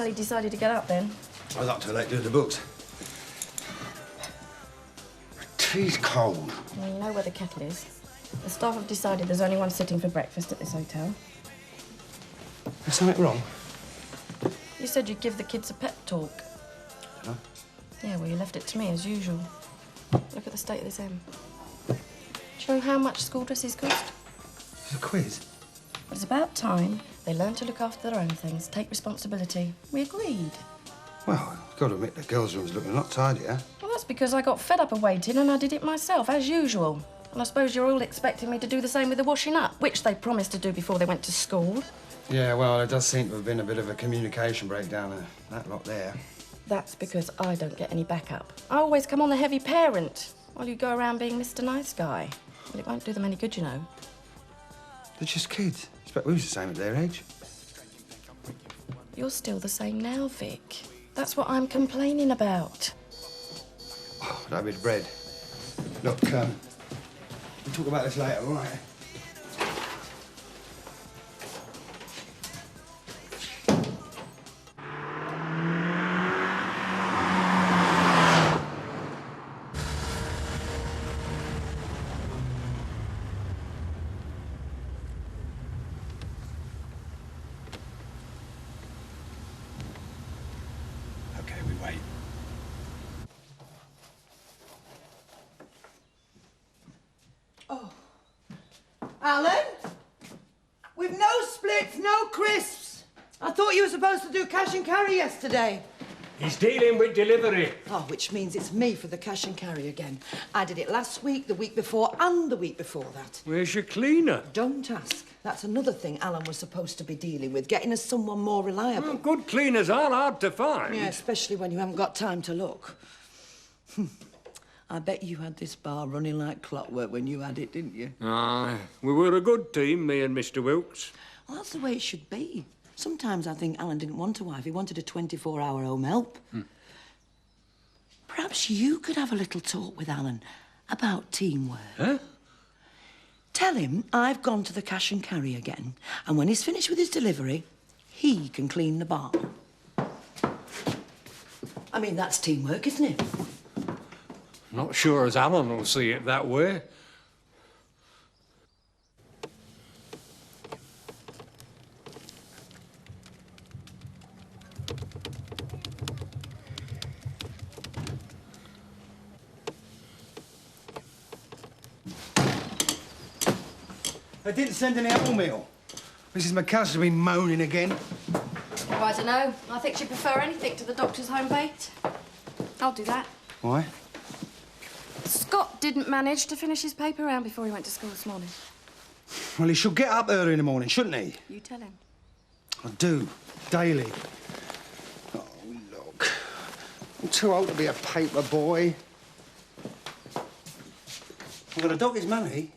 finally decided to get up then? I was up too late doing the books. The tea's cold. Well, you know where the kettle is. The staff have decided there's only one sitting for breakfast at this hotel. Is something wrong? You said you'd give the kids a pep talk. Huh? Yeah, well, you left it to me, as usual. Look at the state of this M. Do you know how much school dresses cost? It's a quiz. Well, it's about time they learn to look after their own things, take responsibility. We agreed. Well, you've got to admit the girls' room's looking a lot tidier. Well, that's because I got fed up of waiting and I did it myself, as usual. And I suppose you're all expecting me to do the same with the washing up, which they promised to do before they went to school. Yeah, well, there does seem to have been a bit of a communication breakdown, that lot there. That's because I don't get any backup. I always come on the heavy parent while you go around being Mr. Nice Guy. Well, it won't do them any good, you know. They're just kids. I expect we was the same at their age. You're still the same now, Vic. That's what I'm complaining about. Oh, that'd be the bread. Look, we'll talk about this later, all right? Okay, we wait. Oh. Alan? With no splits, no crisps. I thought you were supposed to do cash and carry yesterday. He's dealing with delivery. Oh, which means it's me for the cash and carry again. I did it last week, the week before, and the week before that. Where's your cleaner? Don't ask. That's another thing Alan was supposed to be dealing with, getting us someone more reliable. Well, good cleaners are hard to find. Yeah, especially when you haven't got time to look. I bet you had this bar running like clockwork when you had it, didn't you? Aye, we were a good team, me and Mr. Wilkes. Well, that's the way it should be. Sometimes I think Alan didn't want a wife. He wanted a 24-hour home help. Perhaps you could have a little talk with Alan about teamwork. Huh? Tell him I've gone to the cash and carry again, and when he's finished with his delivery, he can clean the bar. I mean, that's teamwork, isn't it? Not sure as Alan will see it that way. They didn't send any oatmeal. Mrs. McCusk's been moaning again. Oh, I don't know. I think she'd prefer anything to the doctor's home baked. I'll do that. Why? Scott didn't manage to finish his paper round before he went to school this morning. Well, he should get up early in the morning, shouldn't he? You tell him. I do, daily. Oh, look. I'm too old to be a paper boy. I'm gonna dock his money.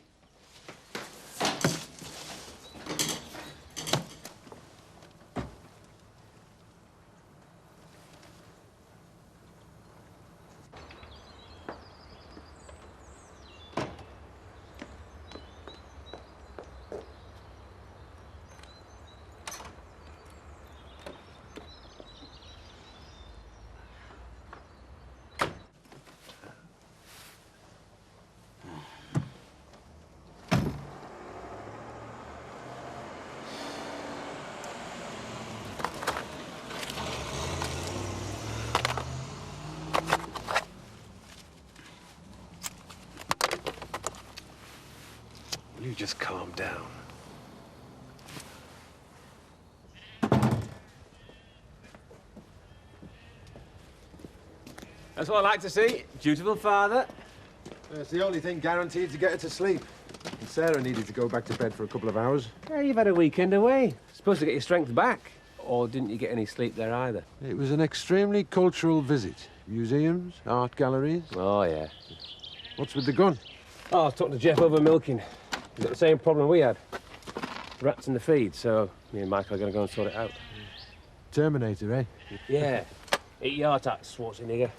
Will you just calm down? That's what I like to see. Dutiful father. It's the only thing guaranteed to get her to sleep. And Sarah needed to go back to bed for a couple of hours. Yeah, you've had a weekend away. Supposed to get your strength back. Or didn't you get any sleep there either? It was an extremely cultural visit. Museums, art galleries. Oh, yeah. What's with the gun? Oh, I was talking to Jeff over milking. He's got the same problem we had. Rats in the feed, so me and Michael are going to go and sort it out. Terminator, eh? Yeah. Eat your heart out, Schwarzenegger.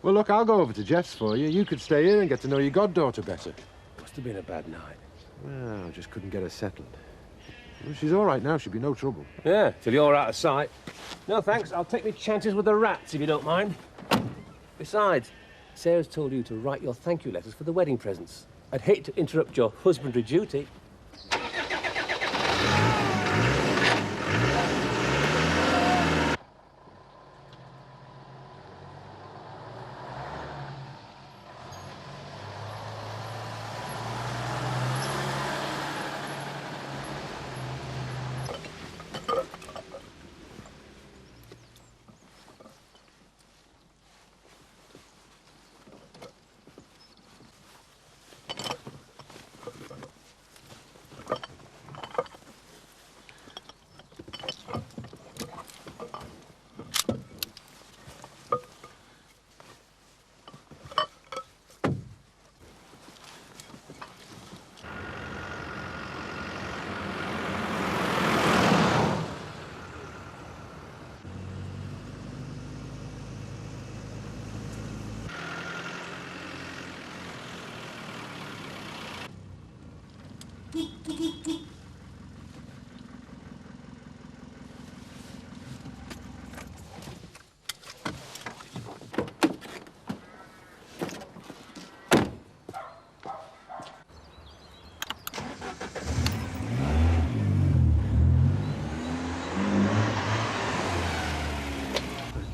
Well, look, I'll go over to Jeff's for you. You could stay here and get to know your goddaughter better. Must have been a bad night. Well, I just couldn't get her settled. Well, she's all right now. She'll be no trouble. Yeah, till you're out of sight. No, thanks. I'll take my chances with the rats, if you don't mind. Besides, Sarah's told you to write your thank you letters for the wedding presents. I'd hate to interrupt your husbandry duty.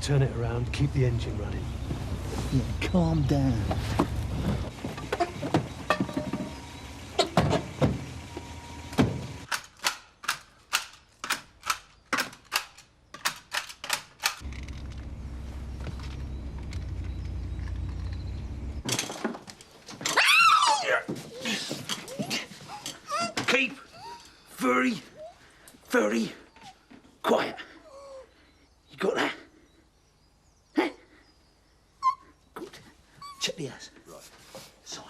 Turn it around, keep the engine running. Yeah, calm down. Keep very, very quiet. You got that? Huh? Good. Check the house. Right. Sign.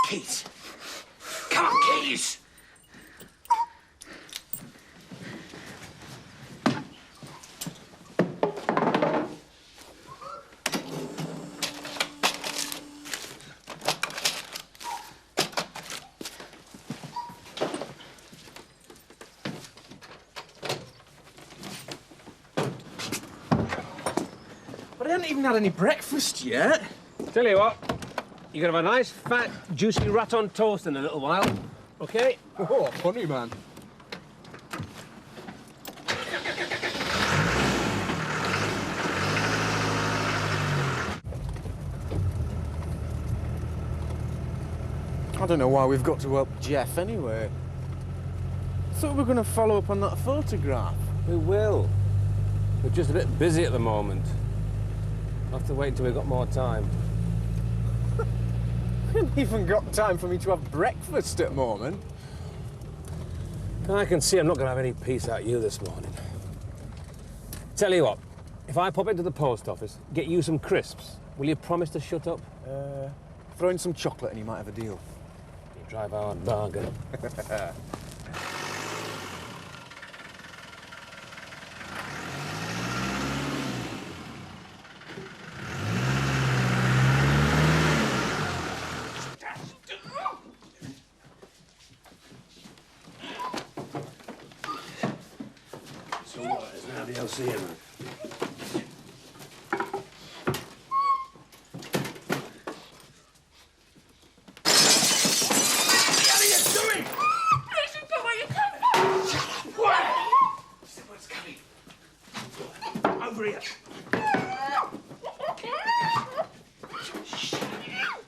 Keys. Come on, keys! But I haven't even had any breakfast yet. Tell you what, you're gonna have a nice, fat, juicy rat on toast in a little while, okay? Oh, funny, man. I don't know why we've got to help Jeff anyway. I thought we were going to follow up on that photograph. We will. We're just a bit busy at the moment. I'll have to wait until we've got more time. We haven't even got time for me to have breakfast at the moment. I can see I'm not going to have any peace out of you this morning. Tell you what, if I pop into the post office, get you some crisps, will you promise to shut up? Throw in some chocolate and you might have a deal. You drive a hard bargain. So what, there's nobody else here, man? Over here.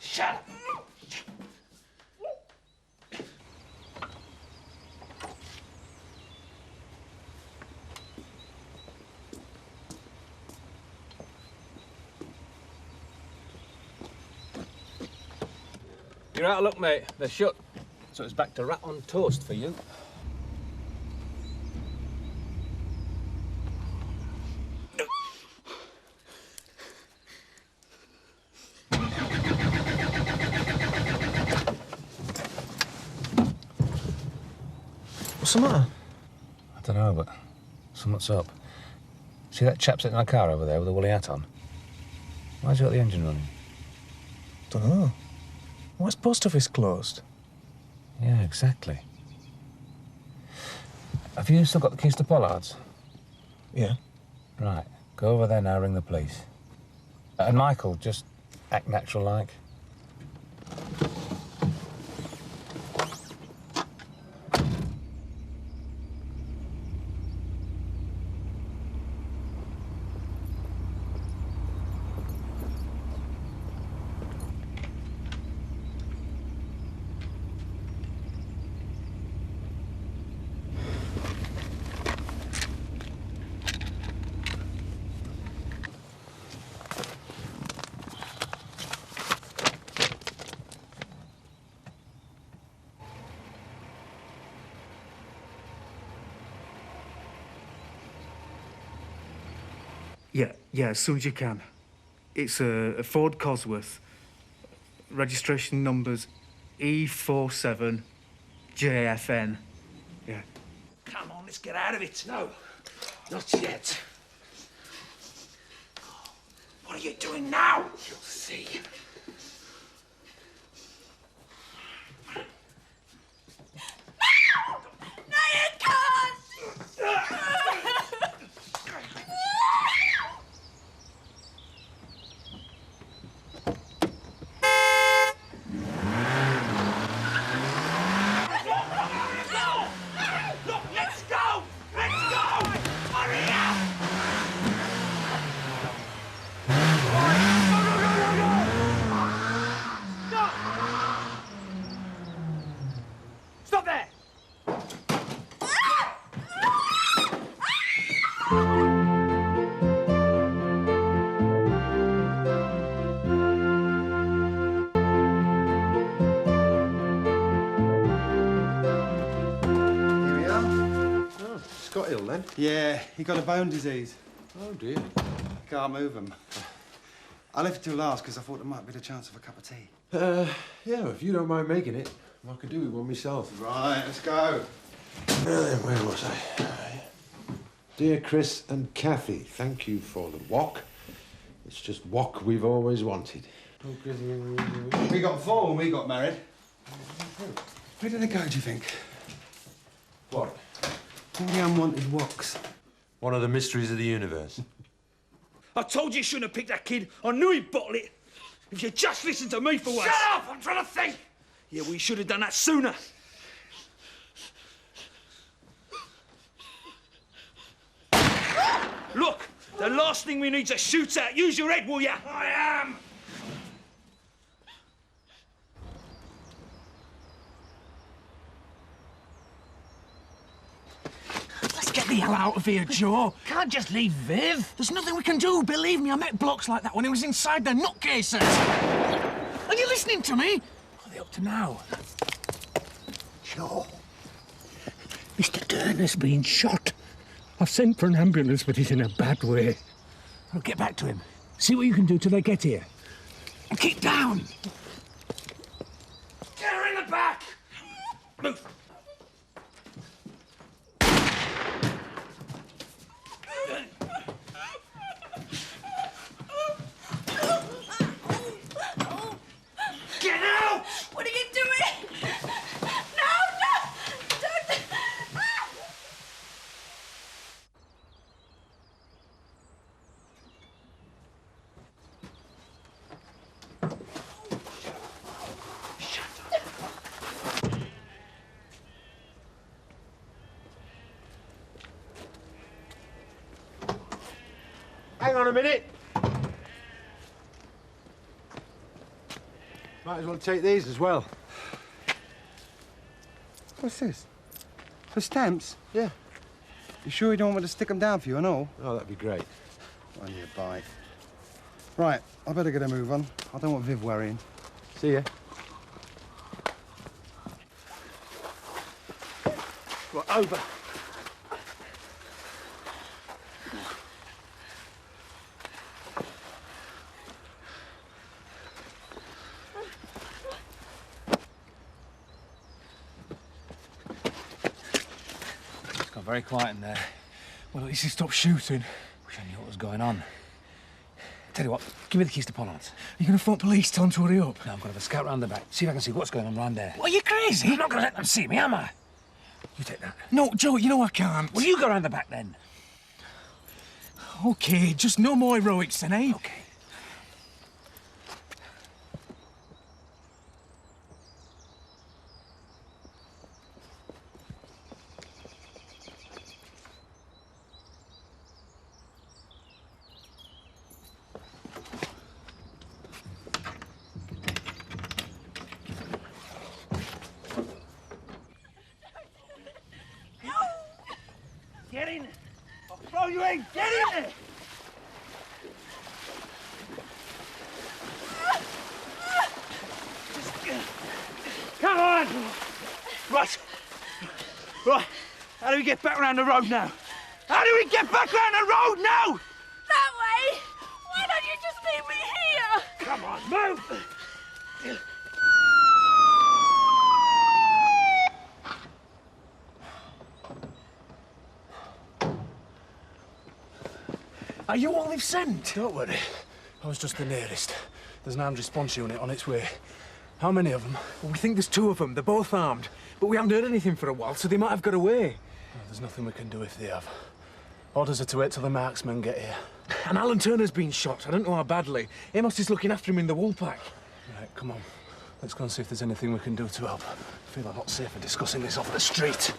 Shut up. You're out of luck, mate. They're shut. So it's back to rat on toast for you. What's the matter? I don't know, but something's up. See that chap sitting in our car over there with the woolly hat on? Why's he got the engine running? Don't know. Why's post office closed? Yeah, exactly. Have you still got the keys to Pollard's? Yeah. Right. Go over there now, ring the police. And Michael, just act natural like. Yeah, as soon as you can. It's a Ford Cosworth. Registration number's E47JFN. Yeah. Come on, let's get out of it. No, not yet. What are you doing now? You'll see. No, you can't! Look, let's go! Let's go! Hurry up! Stop there! Here we are. Oh, Scott ill then? Yeah, he got a bone disease. Oh dear. Can't move him. I left it till last because I thought there might be the chance of a cup of tea. Yeah, if you don't mind making it, I could do with one myself. Right, let's go. Well then, where was I? Dear Chris and Kathy, thank you for the walk. It's just walk we've always wanted. We got four when we got married. Where did they go, do you think? What? All the unwanted walks. One of the mysteries of the universe. I told you you shouldn't have picked that kid. I knew he'd bottle it. If you just listened to me for once. Shut up! I'm trying to think! Yeah, we should have done that sooner. Look, the last thing we need's a shootout. Use your head, will ya? I am. Let's get the hell out of here, Joe. Can't just leave Viv. There's nothing we can do, believe me. I met blokes like that when he was inside their nutcases. Are you listening to me? What are they up to now? Joe, Mr. Turner's been shot. I've sent for an ambulance, but he's in a bad way. I'll get back to him. See what you can do till they get here. And keep down. Get her in the back! Move. Get out! What are you doing? No! Don't! Hang on a minute. Might as well take these as well. What's this? For stamps? Yeah. You sure you don't want me to stick them down for you and all? Oh, that'd be great. On your bike. Right, I better get a move on. I don't want Viv worrying. See ya. Right, over. It's got very quiet in there. Well, at least he stopped shooting. Wish I knew what was going on. Tell you what, give me the keys to Pollard's. Are you going to phone police? Tell them to hurry up. No, I'm going to have a scout round the back. See if I can see what's going on round there. What, are you crazy? I'm not going to let them see me, am I? You take that. No, Joe, you know I can't. Well, you go round the back then. OK, just no more heroics then, eh? OK. Get in! I'll throw you in! Get in there! Come on! Right. Right. How do we get back around the road now? How do we get back around the road now? That way! Why don't you just leave me here? Come on, move! Are you all they've sent? Don't worry. I was just the nearest. There's an armed response unit on its way. How many of them? Well, we think there's 2 of them. They're both armed. But we haven't heard anything for a while, so they might have got away. Well, there's nothing we can do if they have. Orders are to wait till the marksmen get here. And Alan Turner's been shot. I don't know how badly. Amos is looking after him in the wool pack. Right, come on. Let's go and see if there's anything we can do to help. I feel a lot safer discussing this off the street.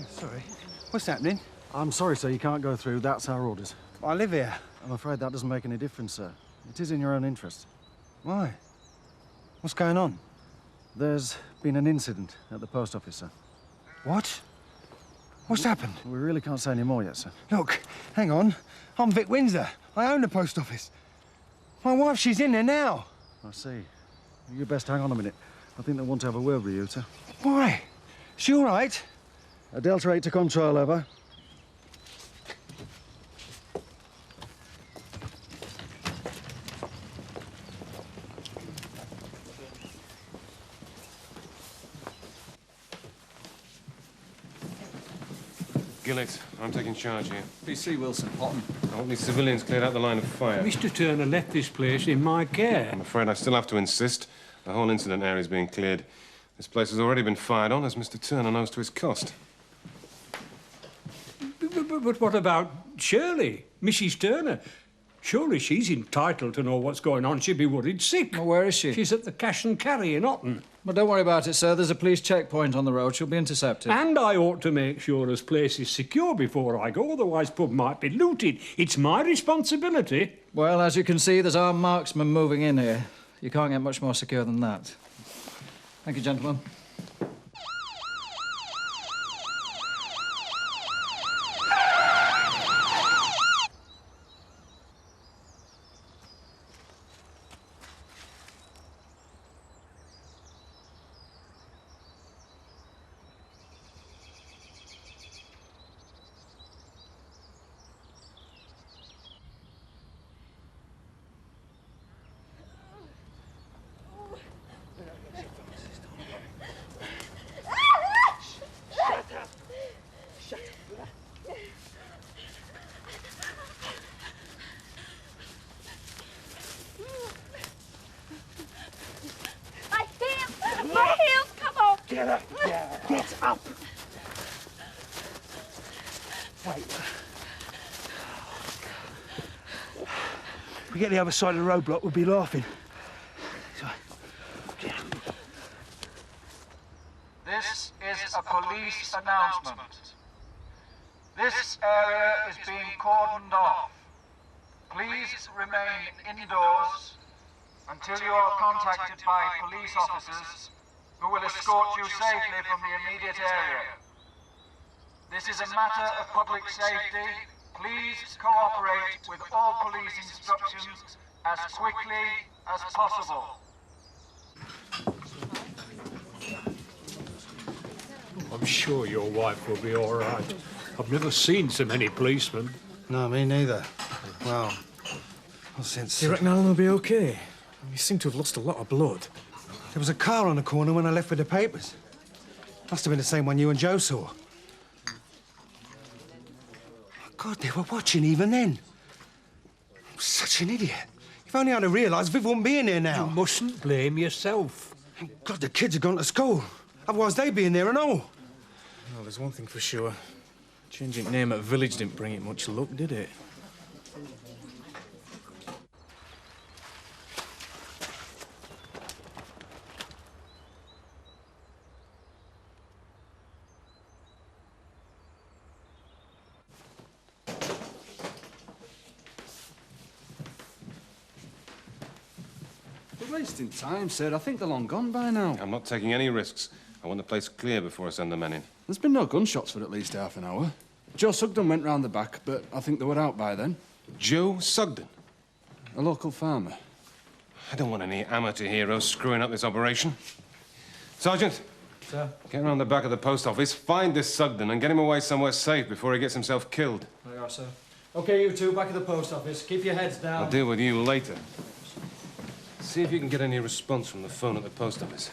Sorry. What's happening? I'm sorry, sir, you can't go through. That's our orders. I live here. I'm afraid that doesn't make any difference, sir. It is in your own interest. Why? What's going on? There's been an incident at the post office, sir. What? What's happened? We really can't say any more yet, sir. Look, hang on. I'm Vic Windsor. I own the post office. My wife, she's in there now. I see. You best hang on a minute. I think they want to have a word with you, sir. Why? She all right? A Delta 8 to control, over. Gillett, I'm taking charge here. PC Wilson, Potton. I want these civilians cleared out the line of fire. Mr. Turner left this place in my care. I'm afraid I still have to insist. The whole incident area is being cleared. This place has already been fired on, as Mr. Turner knows to his cost. But what about Shirley, Mrs. Turner? Surely she's entitled to know what's going on. She'd be worried sick. Well, where is she? She's at the Cash and Carry in Otton. Well, don't worry about it, sir. There's a police checkpoint on the road. She'll be intercepted. And I ought to make sure this place is secure before I go, otherwise pub might be looted. It's my responsibility. Well, as you can see, there's armed marksmen moving in here. You can't get much more secure than that. Thank you, gentlemen. Get up! Get up! Wait. If we get the other side of the roadblock, we'll be laughing. This is a police announcement. This area is being cordoned off. Please remain indoors until you are contacted by police officers who will escort you safely from the immediate area. This is a matter of public safety. Please cooperate with all police instructions as quickly as possible. I'm sure your wife will be all right. I've never seen so many policemen. No, me neither. Well, since... Do you reckon Alan will be OK? He seemed to have lost a lot of blood. There was a car on the corner when I left with the papers. Must have been the same one you and Joe saw. God, they were watching even then. I'm such an idiot. If only I'd have realised Viv wouldn't be in there now. You mustn't blame yourself. God, the kids have gone to school. Otherwise, they'd be in there and all. Well, there's one thing for sure. Changing name at village didn't bring it much luck, did it? We're wasting time, sir. I think they're long gone by now. I'm not taking any risks. I want the place clear before I send the men in. There's been no gunshots for at least half an hour. Joe Sugden went round the back, but I think they were out by then. Joe Sugden? A local farmer. I don't want any amateur heroes screwing up this operation. Sergeant. Sir? Get around the back of the post office, find this Sugden and get him away somewhere safe before he gets himself killed. There you are, sir. OK, you two, back at the post office. Keep your heads down. I'll deal with you later. See if you can get any response from the phone at the post office.